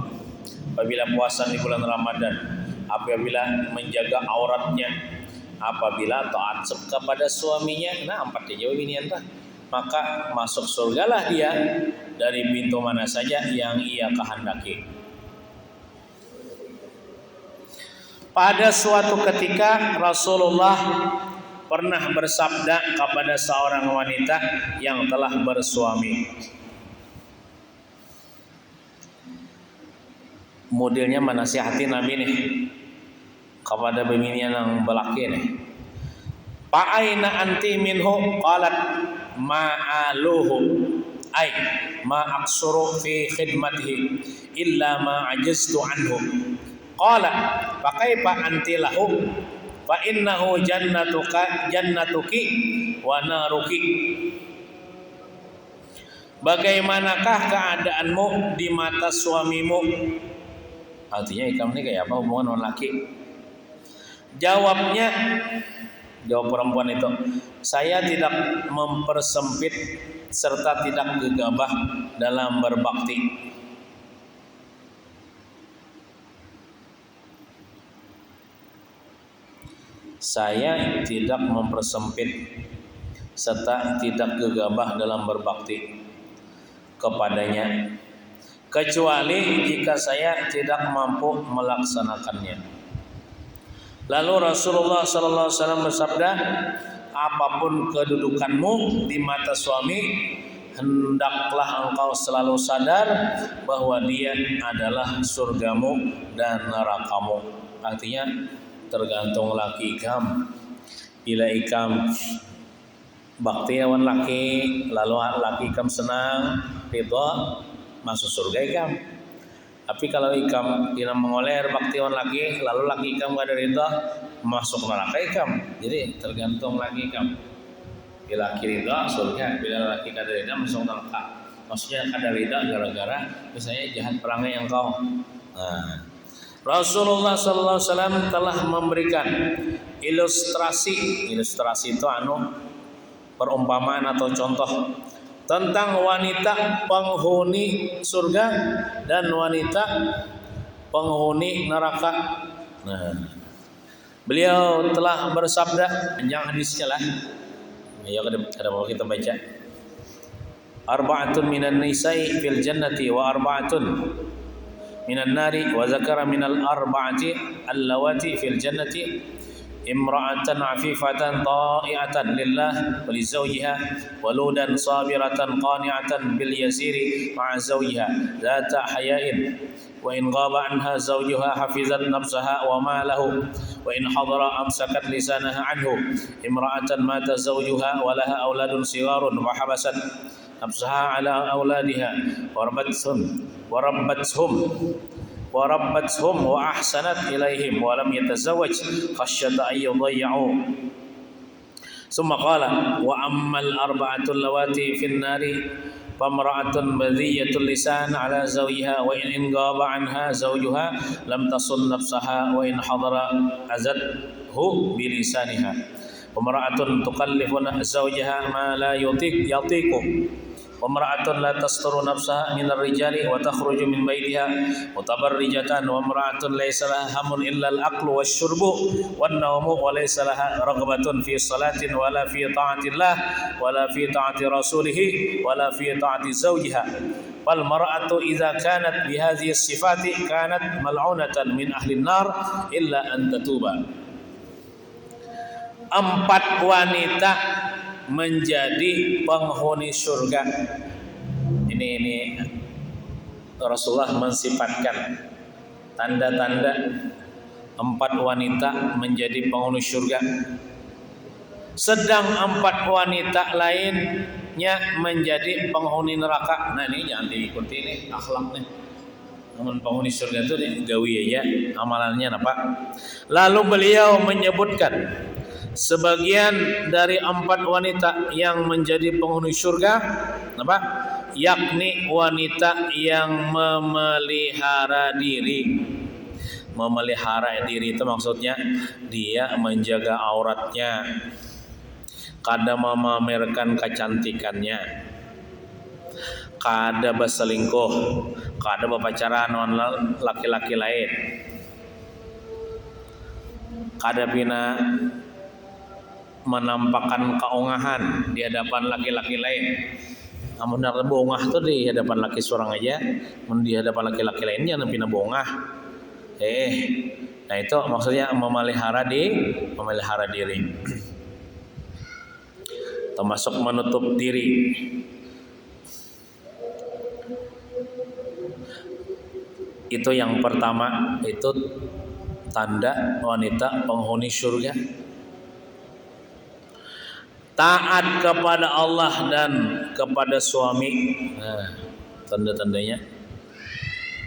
Speaker 2: apabila puasa di bulan Ramadan, apabila menjaga auratnya, apabila taat kepada suaminya. Nah, 4 aja ini entah. Maka masuk surgalah dia dari pintu mana saja yang ia kehendaki. Pada suatu ketika Rasulullah pernah bersabda kepada seorang wanita yang telah bersuami. Modelnya menasihati Nabi nih kepada bininya yang belaki nih. Pa'aina anti minhu qalat ma'aluhu ay ma aqsuru fi khidmatihi illa ma ajaztu anhu. Qala fa kaifa anti lahu fa innahu jannatuki wa naruki. Bagaimanakah keadaanmu di mata suamimu? Artinya ikam ini kayak apa hubungan dengan laki? Jawab perempuan itu, saya tidak mempersempit serta tidak gegabah dalam berbakti. Saya tidak mempersempit serta tidak gegabah dalam berbakti kepadanya, kecuali jika saya tidak mampu melaksanakannya. Lalu Rasulullah SAW bersabda, apapun kedudukanmu di mata suami, hendaklah engkau selalu sadar bahwa dia adalah surgamu dan nerakamu. Artinya tergantung laki ikam. Bila ikam bakti lawan laki, lalu laki ikam senang, ridha, masuk surga ikam. Tapi kalau ikam tidak mengoler bakti lawan laki, lalu laki ikam gak ada ridha, masuk neraka ikam. Jadi tergantung laki ikam. Bila laki ridha surga, bila laki kada ridha masuk neraka. Maksudnya kada ridha gara-gara misalnya jahat perangai engkau. Nah, Rasulullah sallallahu alaihi wasallam telah memberikan ilustrasi itu perumpamaan atau contoh tentang wanita penghuni surga dan wanita penghuni neraka. Nah, beliau telah bersabda, panjang hadisnya lah. Ayo ada mau kita baca. Arba'atun minan nisa'i fil jannati wa arba'atun minan nari wa zakara minal arba'ati allawati fil jannati imra'atan afifatan ta'i'atan lillah wa li zawjiha waludan sabiratan qani'atan bil yasiri ma'a zawjiha zata haya'in wa in ghaba anha zawjuha hafizat nafsaha wa malahu wa in hadara amsakat lisanaha anhu imra'atan mata zawjuha wa laha auladun sigarun wa habasat nafsaha ala auladiha wa rabbathum wa ahsanat ilaihim wa lam yatazawwaj khasyata ay yudayyi'u. Summa qala wa ammal arba'atul lawati fin nari famra'atun badhiyatul lisan ala zawjiha wa in ghaba anha zawjuha lam tasun nafsaha wa in hadara azathu bi lisaniha wa mar'atun tukallifu zawjaha ma la yatiqu وامرأة لا تستر نفسها من الرجال وتخرج من بيتها متبرجة وامرأة ليس لها هم إلا الأكل والشرب والنوم وليس لها رغبة في صلاة ولا في طاعة الله ولا في طاعة رسوله ولا في طاعة زوجها فالمرأة إذا كانت بهذه الصفات كانت ملعونة من أهل النار إلا أن تتوب. Empat wanita menjadi penghuni surga. Ini Rasulullah mensifatkan tanda-tanda empat wanita menjadi penghuni surga. Sedang empat wanita lainnya menjadi penghuni neraka. Nah ini jangan diikuti ini akhlaknya. Namun penghuni surga itu gawi aja amalannya apa? Lalu beliau menyebutkan sebagian dari empat wanita yang menjadi penghuni surga apa? Yakni wanita yang memelihara diri. Memelihara diri itu maksudnya dia menjaga auratnya, kada memamerkan kecantikannya, kada berselingkuh, kada berpacaran dengan laki-laki lain, kada pina menampakkan keongahan di hadapan laki-laki lain. Namun nak bongah tu di hadapan laki seorang aja, di hadapan laki-laki lain jangan pina bongah. Nah itu maksudnya memelihara diri. Termasuk menutup diri. Itu yang pertama, itu tanda wanita penghuni surga. Taat kepada Allah dan kepada suami. Nah, tanda-tandanya.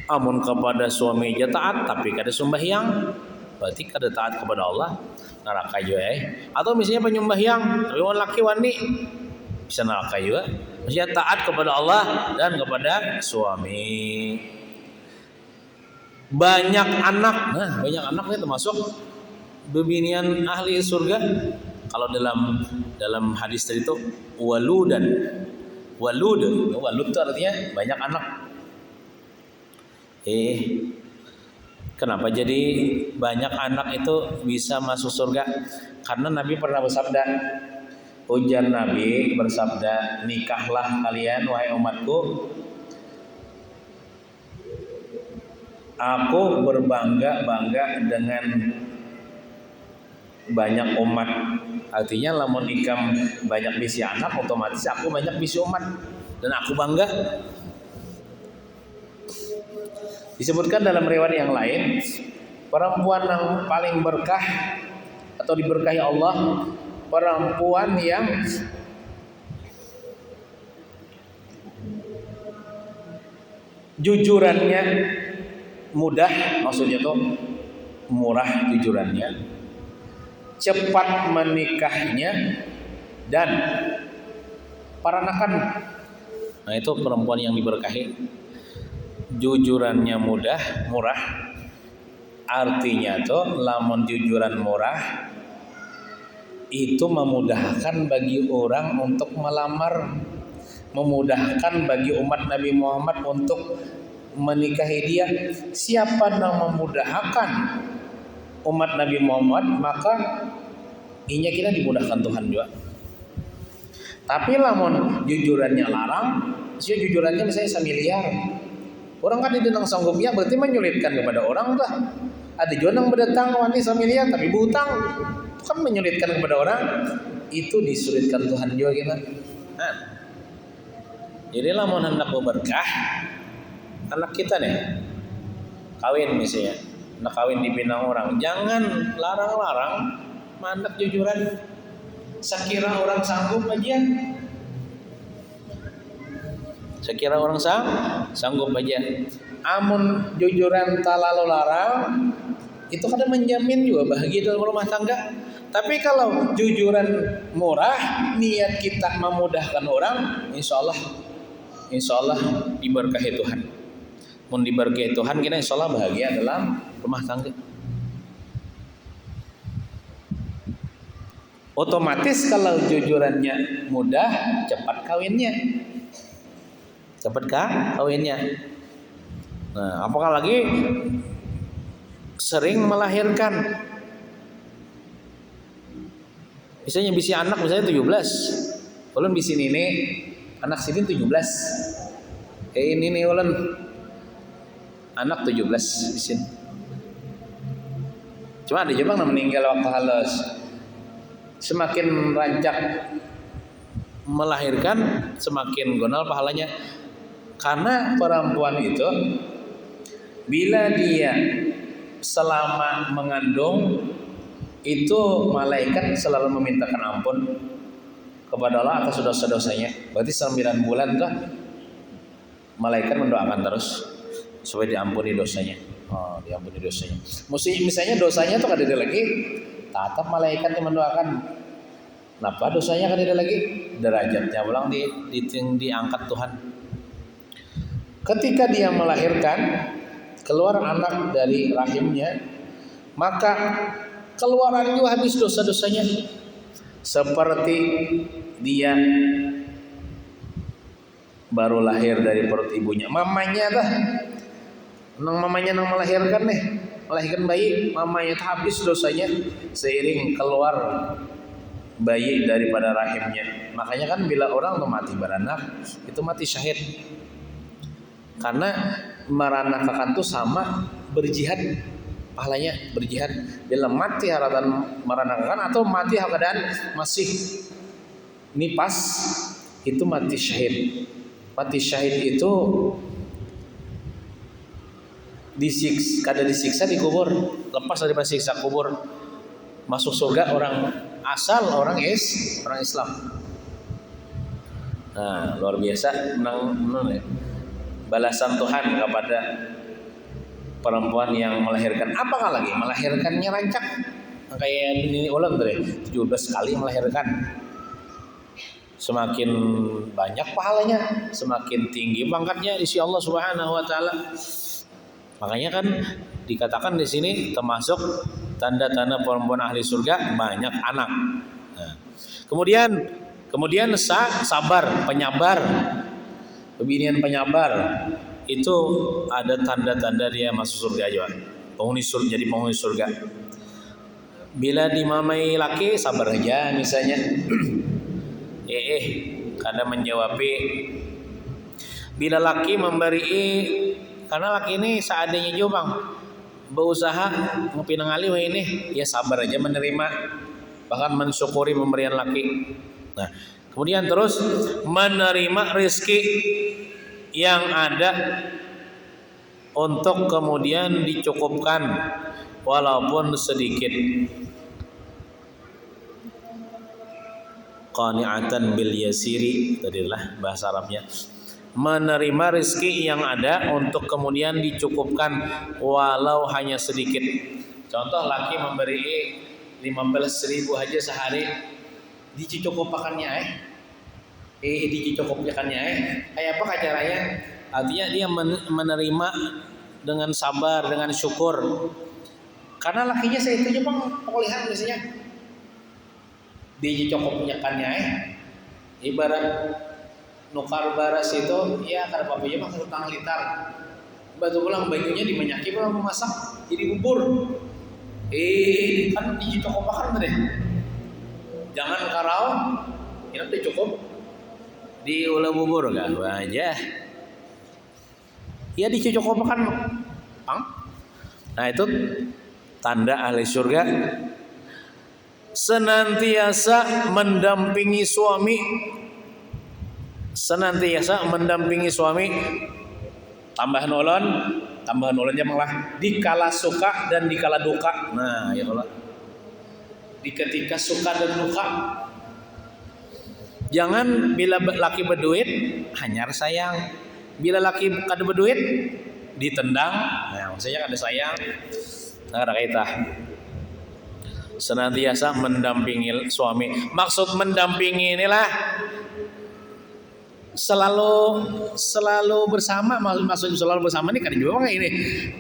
Speaker 2: Amun kepada suami aja taat tapi kada sembahyang, berarti kada taat kepada Allah, neraka juga. Atau misalnya penyembahyang tapi laki wani bisa neraka juga. Maksudnya taat kepada Allah dan kepada suami. Banyak anak. Nah, banyak anak itu termasuk bebinian ahli surga. Kalau dalam hadis tadi itu walud itu artinya banyak anak. Kenapa jadi banyak anak itu bisa masuk surga? Karena Nabi pernah bersabda, ujar Nabi bersabda, nikahlah kalian wahai umatku, aku berbangga-bangga dengan banyak umat. Artinya lamun ikam banyak bisi anak, otomatis aku banyak bisi umat. dan aku bangga. Disebutkan dalam riwayat yang lain, perempuan yang paling berkah atau diberkahi Allah, perempuan yang jujurannya mudah, maksudnya tuh murah jujurannya, cepat menikahnya, dan paranakan. Nah, itu perempuan yang diberkahi. Jujurannya mudah, murah. Artinya tuh lamun jujuran murah itu memudahkan bagi orang untuk melamar, memudahkan bagi umat Nabi Muhammad untuk menikahi dia. Siapa yang memudahkan umat Nabi Muhammad, maka inya kita dimudahkan Tuhan juga. Tapi lamun jujurannya larang, jujurannya misalnya 1 miliar, orang kan tidak sanggupnya, berarti menyulitkan kepada orang lah. Ada juga yang berdatang wanita 1 miliar tapi berhutang, itu kan menyulitkan kepada orang. Itu disulitkan Tuhan juga kita. Nah, jadi lamun hendak berkah, anak kita nih kawin misalnya, anak kawin dipinang orang, jangan larang-larang mandek jujuran. Sekira orang sanggup aja. Sekira orang sanggup aja. Amun jujuran talalu larang, itu kadang menjamin juga bahagia dalam rumah tangga. Tapi kalau jujuran murah, niat kita memudahkan orang, insya Allah diberkahi Tuhan. Mun diberkahi Tuhan, kita insya Allah bahagia dalam rumah tangga. Otomatis kalau jujurannya mudah, cepat kawinnya. Nah, apalagi sering melahirkan. Misalnya bisi anak misalnya 17. Ulun bisi nini anak sidin 17. Ini nih ulun anak 17 bisin. Cuma ada juga yang meninggal waktu halus. Semakin rancak melahirkan, semakin gonal pahalanya. Karena perempuan itu bila dia selama mengandung, itu malaikat selalu memintakan ampun kepada Allah atas dosa-dosanya. Berarti 9 bulan tuh malaikat mendoakan terus supaya diampuni dosanya. Diampuni dosanya. Misalnya dosanya tuh ada lagi, tetap malaikat yang mendoakan. Kenapa dosanya kan ada lagi? Derajatnya ulang diangkat Tuhan. Ketika dia melahirkan, keluar anak dari rahimnya, maka keluaran juga habis dosa-dosanya. Seperti dia baru lahir dari perut ibunya, mamanya dah, mamanya nang melahirkan melahirkan bayi, mamanya habis dosanya seiring keluar bayi daripada rahimnya. Makanya kan bila orang tuh mati beranak, itu mati syahid. Karena meranakakan tuh sama berjihad, pahalanya berjihad. Bila mati haratan meranakakan atau mati keadaan masih nipas, itu mati syahid. Mati syahid itu disiksa di kubur, lepas dari siksa kubur, masuk surga orang asal orang Islam. Nah, luar biasa menang ya. Balasan Tuhan kepada perempuan yang melahirkan. Apakah lagi melahirkannya rancak kayak ini ulang dari 17 kali melahirkan. Semakin banyak pahalanya, semakin tinggi pangkatnya di sisi Allah Subhanahu wa taala. Makanya kan dikatakan di sini termasuk tanda-tanda perempuan ahli surga banyak anak. Nah, kemudian sabar, penyabar. Kebinian penyabar itu ada tanda-tanda dia masuk surga aja. Jadi penghuni surga. Bila dimamai laki sabar aja misalnya. Kadang menjawabi. Bila laki memberi, karena laki ini seadanya juga bang, berusaha ngepinangali ini, ya sabar aja menerima, bahkan mensyukuri pemberian laki. Nah, Kemudian terus menerima rezeki yang ada untuk kemudian dicukupkan walaupun sedikit. Qani'atan bil yasiri, tadilah bahasa Arabnya. Menerima rezeki yang ada untuk kemudian dicukupkan walau hanya sedikit. Contoh laki memberi 15.000 aja sehari, dicukupakannya dicukupakannya kayak apa caranya? Artinya dia menerima dengan sabar, dengan syukur. Karena lakinya saya itu Bang pemulihan biasanya. Dicukupnyakannya ibarat nukar baras itu ya kada apa-apa mah 1,5 liter. Batu pulang bajunya dimenyaki pulang memasak jadi bubur. Kan dicukupakan deh. Jangan karau, ini udah cukup diulah bubur kan aja. Ya dicukupakan, Bang. Nah itu tanda ahli surga. Senantiasa mendampingi suami, tambahan ulunnya malah dikala suka dan dikala duka. Nah ya Allah, di ketika suka dan duka, jangan bila laki berduit hanyar sayang, bila laki kada berduit ditendang. Nah maksudnya kada sayang, kada kaitah. Senantiasa mendampingi suami. Maksud mendampingi inilah selalu bersama. Maksud selalu bersama ini kan juga kayak ini.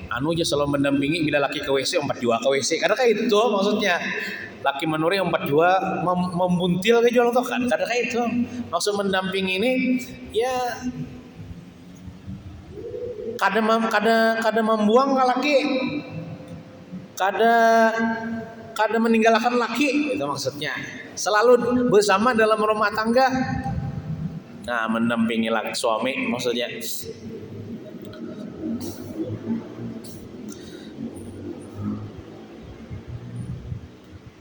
Speaker 2: Anu aja selalu mendampingi bila laki ke WC 4 jua ke WC. Karena kayak itu maksudnya. Laki menuri 4 jua membuntil ke jual tuh kan. Karena kayak itu. Maksud mendampingi ini ya kada membuang ke laki. Kada meninggalkan laki, itu maksudnya. Selalu bersama dalam rumah tangga. Nah, mendampingi laki suami maksudnya.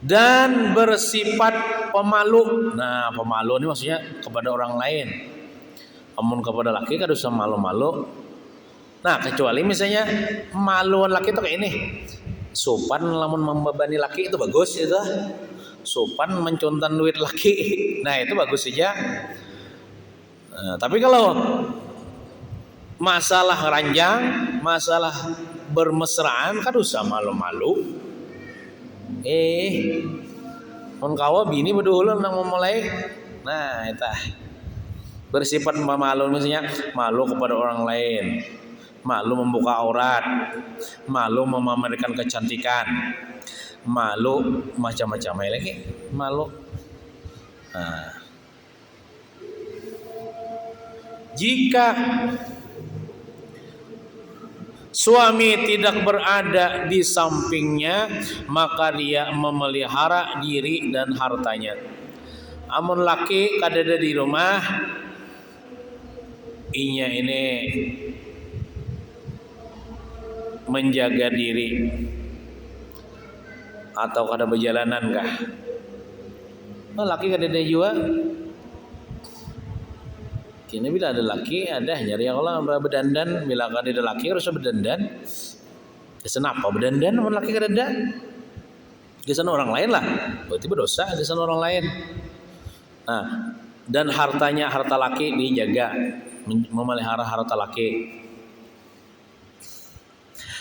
Speaker 2: Dan bersifat pemalu. Nah, pemalu ini maksudnya kepada orang lain. Amun kepada laki kada usah malu-malu. Nah, kecuali misalnya maluan laki itu kayak ini. Sopan lamun membebani laki itu bagus itu. Sopan mencuntan duit laki. Nah itu bagus saja. Nah, tapi kalau masalah ranjang, masalah bermesraan kan usah malu-malu. Mun kawa bini beduhulun nang memulai. Nah itu bersifat malu misalnya malu kepada orang lain. Malu membuka aurat, malu memamerkan kecantikan, malu macam-macam lagi, malu. Nah. Jika suami tidak berada di sampingnya, maka dia memelihara diri dan hartanya. Amun laki kadada di rumah, inya ini menjaga diri atau kada berjalanan kah? Laki kada ada juga. Kini bila ada laki ada nyari Allah berdandan, bila kada ada laki harus berdandan. Kesan apa berdandan mun laki kada ada? Kesan orang lain lah. Berarti berdosa kesan orang lain. Nah, dan harta laki dijaga, memelihara harta laki.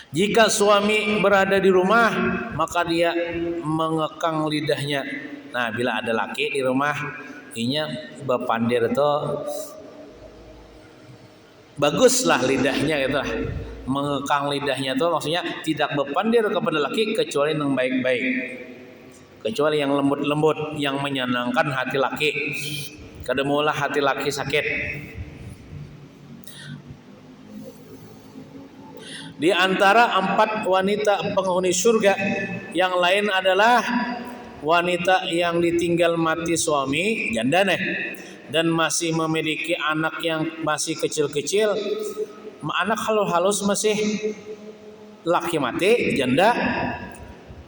Speaker 2: Jika suami berada di rumah, maka dia mengekang lidahnya. Nah, bila ada laki di rumah, inya bepandir itu baguslah lidahnya gitu lah. Mengekang lidahnya itu maksudnya tidak bepandir kepada laki kecuali yang baik-baik. Kecuali yang lembut-lembut yang menyenangkan hati laki. Kada maulah hati laki sakit. Di antara 4 wanita penghuni surga yang lain adalah wanita yang ditinggal mati suami, janda nih, dan masih memiliki anak yang masih kecil-kecil, anak halus masih laki mati, janda,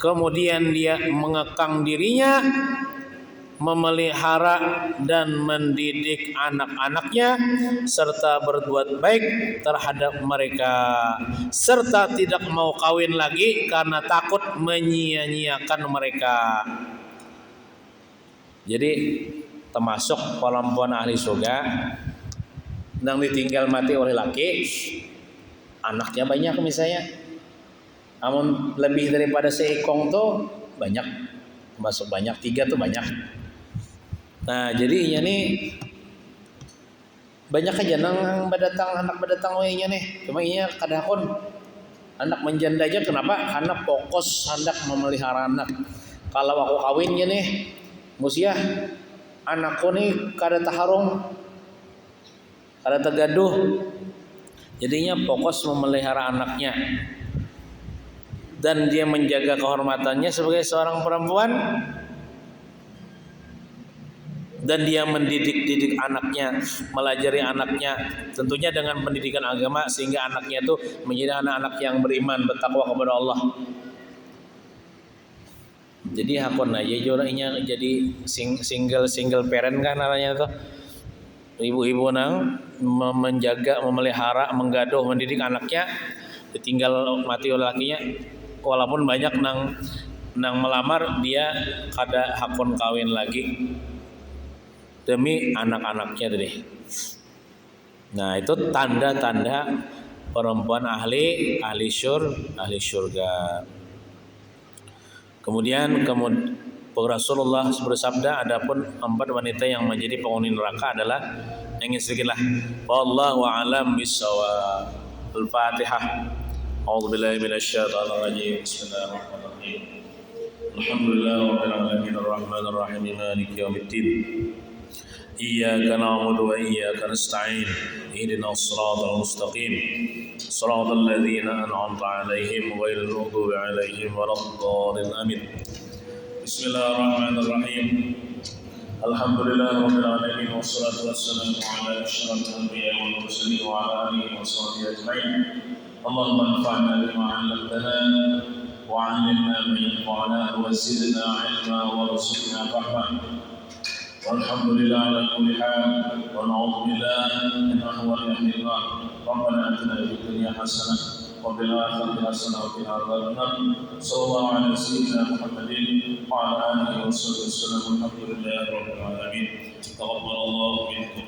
Speaker 2: kemudian dia mengekang dirinya memelihara dan mendidik anak-anaknya serta berbuat baik terhadap mereka serta tidak mau kawin lagi karena takut menyia-nyiakan mereka. Jadi termasuk perempuan ahli surga yang ditinggal mati oleh laki, anaknya banyak misalnya, namun lebih daripada seekong tuh banyak, termasuk banyak 3 tuh banyak. Nah jadi nih banyak aja nang berdatang anak berdatang wehnya nih, cuma inya kadakon anak menjanda aja. Kenapa? Karena fokus hendak memelihara anak. Kalau aku kawinnya nih musia anakku nih kada taharung, kada tegaduh, jadinya fokus memelihara anaknya dan dia menjaga kehormatannya sebagai seorang perempuan. Dan dia mendidik anaknya, melajari anaknya tentunya dengan pendidikan agama sehingga anaknya itu menjadi anak-anak yang beriman, bertakwa kepada Allah. Jadi hakon aja jorainya jadi single parent kan namanya tuh. Ibu-ibu nang menjaga, memelihara, menggaduh, mendidik anaknya ditinggal mati oleh lakinya, walaupun banyak nang melamar dia kada hakon kawin lagi demi anak-anaknya tadi. Nah itu tanda-tanda perempuan ahli surga. Kemudian Rasulullah bersabda, adapun 4 wanita yang menjadi penghuni neraka adalah, ingin sedikitlah, wallahu a'lam bissawab. Al-Fatihah. A'udzubillahi minasyaitonir rajim. Bismillahirrahmanirrahim. Alhamdulillahirabbil alamin arrahmanir rahim maliki yaumiddin. إياك نعبد وإياك نستعين اهدنا الصراط المستقيم صراط الذين أنعمت عليهم غير المغضوب عليهم ولا الضالين آمين. بسم الله الرحمن الرحيم. الحمد لله رب العالمين والصلاة والسلام على أشرف الأنبياء والمرسلين وعلى آله وصحبه أجمعين. اللهم انفعنا بما علمتنا وعلمنا ما ينفعنا وزدنا علما وارزقنا فهما. والحمد لله على كل حال ونعوذ بالله من أحوال أهل النار. ربنا آتنا في الدنيا حسنة وفي الآخرة حسنة وقنا عذاب النار. صلى الله على سيدنا محمد وعلى آله وصحبه وسلم. الحمد لله رب العالمين. تقبل الله منكم.